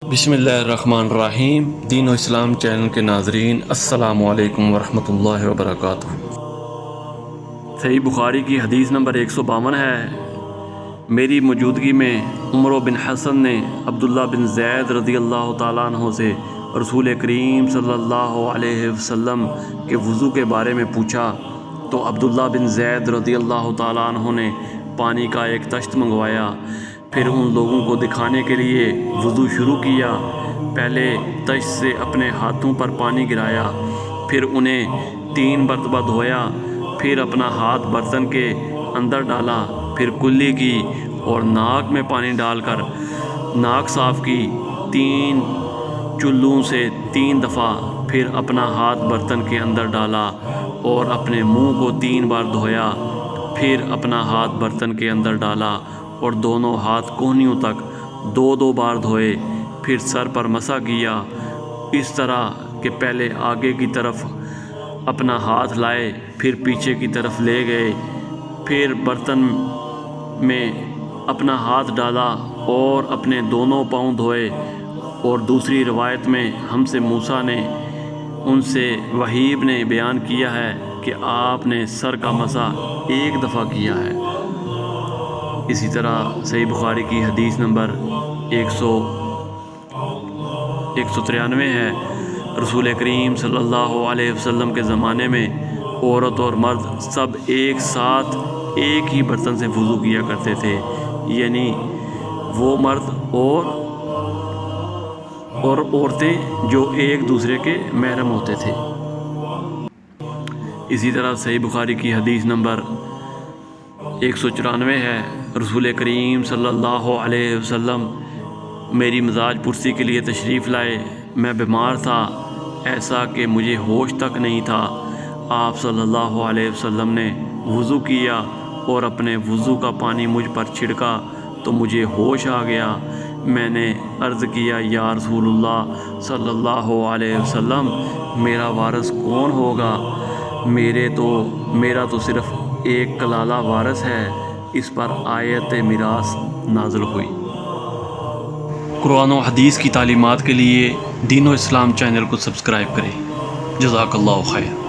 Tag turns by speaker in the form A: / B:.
A: بسم اللہ الرحمن الرحیم۔ دین و اسلام چینل کے ناظرین السلام علیکم ورحمۃ اللہ وبرکاتہ۔ صحیح بخاری کی حدیث نمبر 152 ہے، میری موجودگی میں عمر بن حسن نے عبداللہ بن زید رضی اللہ تعالیٰ عنہ سے رسول کریم صلی اللہ علیہ وسلم کے وضو کے بارے میں پوچھا تو عبداللہ بن زید رضی اللہ تعالیٰ عنہ نے پانی کا ایک تشت منگوایا، پھر ان لوگوں کو دکھانے کے لیے وضو شروع کیا۔ پہلے تشت سے اپنے ہاتھوں پر پانی گرایا، پھر انہیں 3 مرتبہ دھویا، پھر اپنا ہاتھ برتن کے اندر ڈالا، پھر کلی کی اور ناک میں پانی ڈال کر ناک صاف کی 3 چلوں سے 3 دفعہ، پھر اپنا ہاتھ برتن کے اندر ڈالا اور اپنے منہ کو 3 بار دھویا، پھر اپنا ہاتھ برتن کے اندر ڈالا اور دونوں ہاتھ کونیوں تک 2 بار دھوئے، پھر سر پر مسح کیا، اس طرح کہ پہلے آگے کی طرف اپنا ہاتھ لائے، پھر پیچھے کی طرف لے گئے، پھر برتن میں اپنا ہاتھ ڈالا اور اپنے دونوں پاؤں دھوئے۔ اور دوسری روایت میں ہم سے موسیٰ نے ان سے وہیب نے بیان کیا ہے کہ آپ نے سر کا مسح 1 دفعہ کیا ہے۔ اسی طرح صحیح بخاری کی حدیث نمبر 193 ہے، رسول کریم صلی اللہ علیہ وسلم کے زمانے میں عورت اور مرد سب ایک ساتھ ایک ہی برتن سے وضو کیا کرتے تھے، یعنی وہ مرد اور عورتیں جو ایک دوسرے کے محرم ہوتے تھے۔ اسی طرح صحیح بخاری کی حدیث نمبر 194 ہے، رسول کریم صلی اللہ علیہ وسلم میری مزاج پرسی کے لیے تشریف لائے۔ میں بیمار تھا، ایسا کہ مجھے ہوش تک نہیں تھا۔ آپ صلی اللہ علیہ وسلم نے وضو کیا اور اپنے وضو کا پانی مجھ پر چھڑکا تو مجھے ہوش آ گیا۔ میں نے عرض کیا، یا رسول اللہ صلی اللہ علیہ وسلم، میرا وارث کون ہوگا؟ میرا تو صرف ایک کلالہ وارث ہے۔ اس پر آیت میراث نازل ہوئی۔ قرآن و حدیث کی تعلیمات کے لیے دین و اسلام چینل کو سبسکرائب کریں۔ جزاک اللہ خیر۔